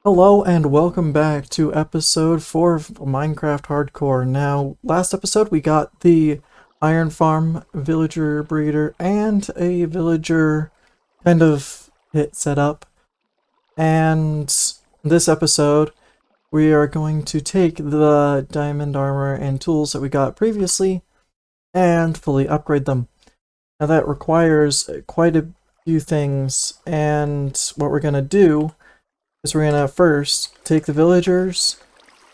Hello and welcome back to episode 4 of Minecraft Hardcore. Now, last episode we got the iron farm, villager breeder, and a villager kind of hit set up. And this episode we are going to take the diamond armor and tools that we got previously and fully upgrade them. Now that requires quite a few things, and what we're going to do is we're gonna first take the villagers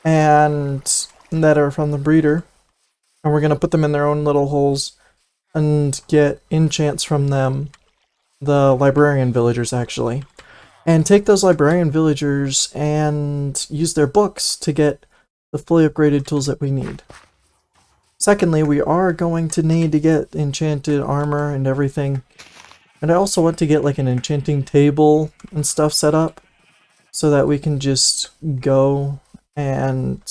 and that are from the breeder, and we're gonna put them in their own little holes and get enchants from them, the librarian villagers actually, and take those librarian villagers and use their books to get the fully upgraded tools that we need. Secondly, we are going to need to get enchanted armor and everything, and I also want to get like an enchanting table and stuff set up, so that we can just go, and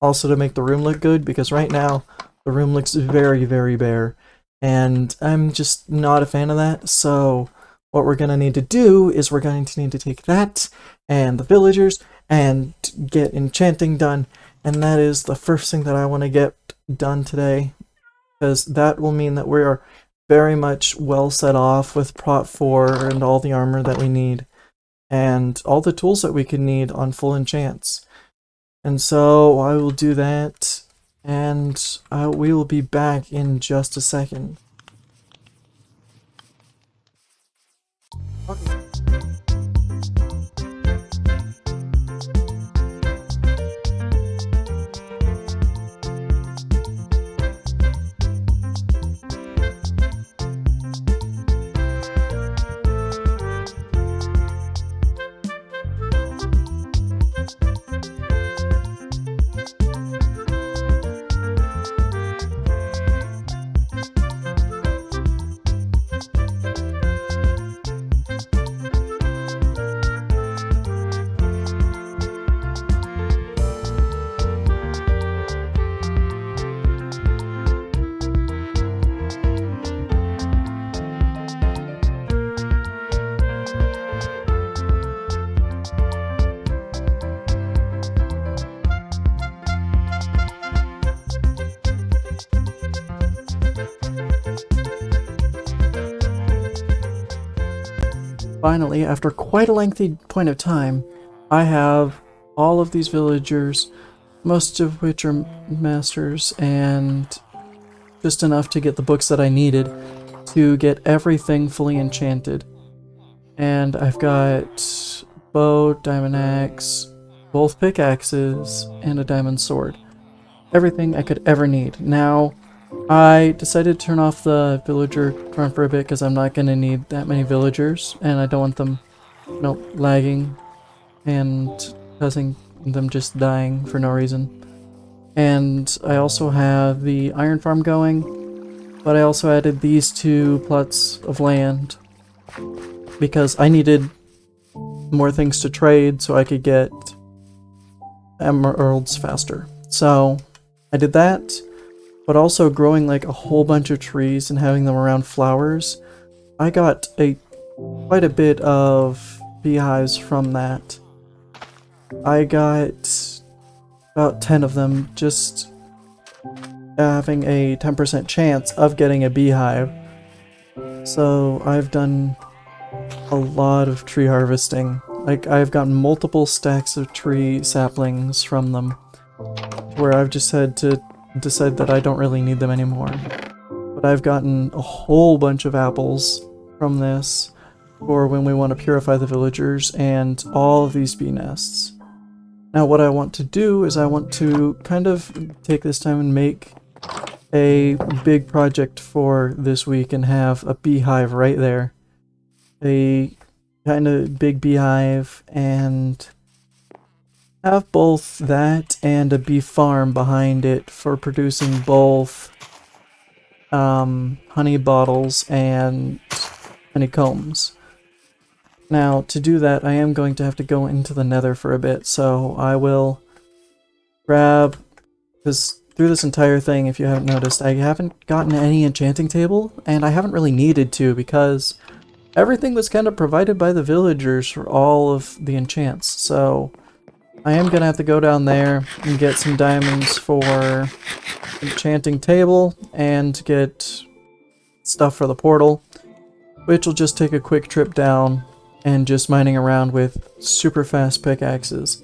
also to make the room look good, because right now the room looks very, very bare, and I'm just not a fan of that. So what we're going to need to do is we're going to need to take that and the villagers and get enchanting done, and that is the first thing that I want to get done today, because that will mean that we are very much well set off with Prot 4 and all the armor that we need, and all the tools that we could need on full enchants. And so I will do that, and we will be back in just a second. Okay. Finally, after quite a lengthy point of time, I have all of these villagers, most of which are masters, and just enough to get the books that I needed to get everything fully enchanted. And I've got bow, diamond axe, both pickaxes, and a diamond sword. Everything I could ever need. Now, I decided to turn off the villager run for a bit because I'm not going to need that many villagers, and I don't want them, lagging and causing them just dying for no reason. And I also have the iron farm going, but I also added these 2 plots of land because I needed more things to trade so I could get emeralds faster. So I did that, but also growing like a whole bunch of trees and having them around flowers. I got quite a bit of beehives from that. I got about 10 of them, just having a 10% chance of getting a beehive. So I've done a lot of tree harvesting. Like, I've gotten multiple stacks of tree saplings from them, where I've just had to decide that I don't really need them anymore. But I've gotten a whole bunch of apples from this for when we want to purify the villagers and all of these bee nests. Now what I want to do is I want to kind of take this time and make a big project for this week and have a beehive right there. A kind of big beehive, and have both that and a bee farm behind it for producing both honey bottles and honeycombs. Now, to do that, I am going to have to go into the nether for a bit, so I will grab, because through this entire thing, if you haven't noticed, I haven't gotten any enchanting table, and I haven't really needed to, because everything was kind of provided by the villagers for all of the enchants, so I am gonna have to go down there and get some diamonds for enchanting table and get stuff for the portal, which will just take a quick trip down and just mining around with super fast pickaxes.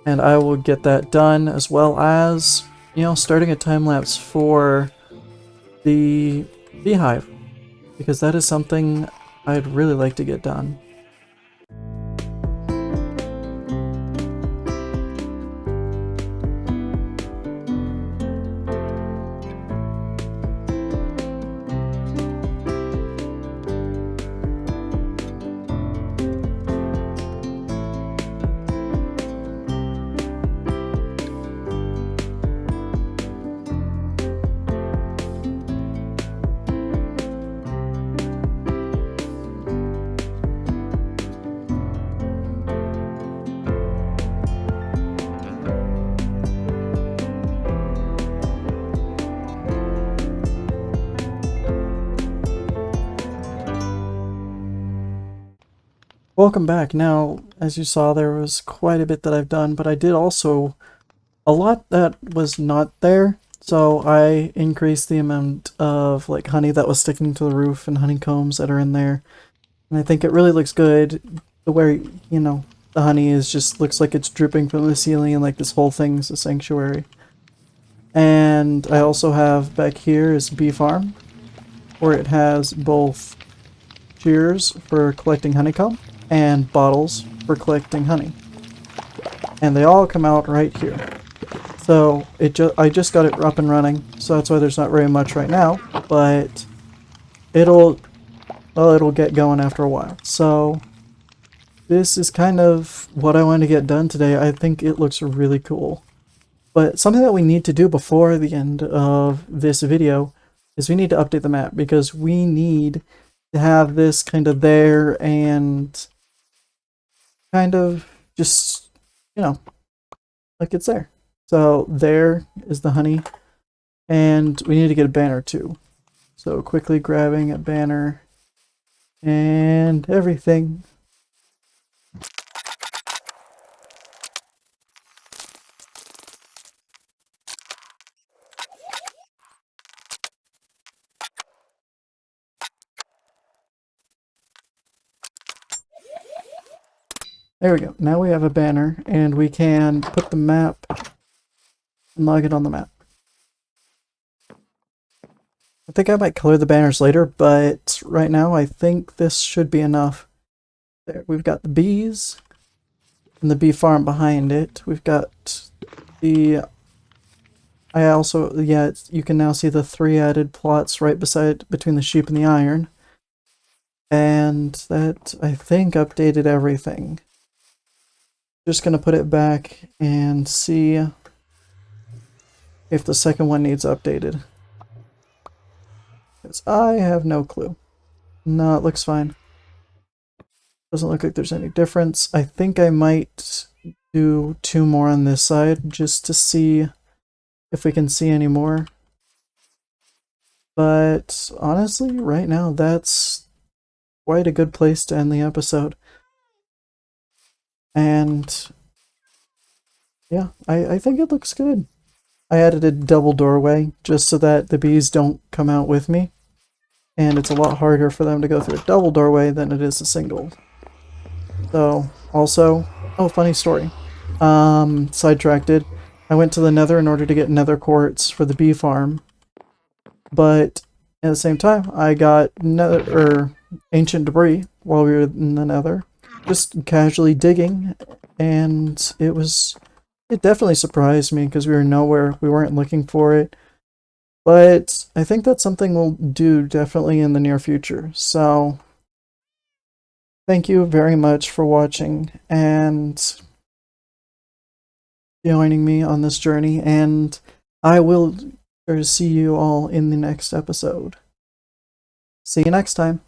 And I will get that done, as well as, you know, starting a time lapse for the beehive, because that is something I'd really like to get done. Welcome back. Now, as you saw, there was quite a bit that I've done, but I did also a lot that was not there. So I increased the amount of like honey that was sticking to the roof and honeycombs that are in there. And I think it really looks good the way, you know, the honey is just looks like it's dripping from the ceiling and like this whole thing's a sanctuary. And I also have back here is bee farm, where it has both shears for collecting honeycomb and bottles for collecting honey. And they all come out right here. So I just got it up and running, so that's why there's not very much right now, but it'll get going after a while. So this is kind of what I want to get done today. I think it looks really cool. But something that we need to do before the end of this video is we need to update the map, because we need to have this kind of there and kind of just, you know, like it's there. So there is the honey, and we need to get a banner too. So quickly grabbing a banner and everything. There we go. Now we have a banner, and we can put the map and log it on the map. I think I might color the banners later, but right now I think this should be enough. There, we've got the bees and the bee farm behind it. We've got the... you can now see the 3 added plots right between the sheep and the iron. And that, I think, updated everything. Just gonna put it back and see if the second one needs updated. Because I have no clue. No, it looks fine. Doesn't look like there's any difference. I think I might do 2 more on this side just to see if we can see any more. But honestly, right now, that's quite a good place to end the episode. And yeah, I think it looks good. I added a double doorway just so that the bees don't come out with me. And it's a lot harder for them to go through a double doorway than it is a single. So, also, oh, funny story. Sidetracked. I went to the nether in order to get nether quartz for the bee farm. But at the same time, I got ancient debris while we were in the nether. Just casually digging, and it definitely surprised me because we weren't looking for it. But I think that's something we'll do definitely in the near future. So thank you very much for watching and joining me on this journey, and I will see you all in the next episode. See you next time.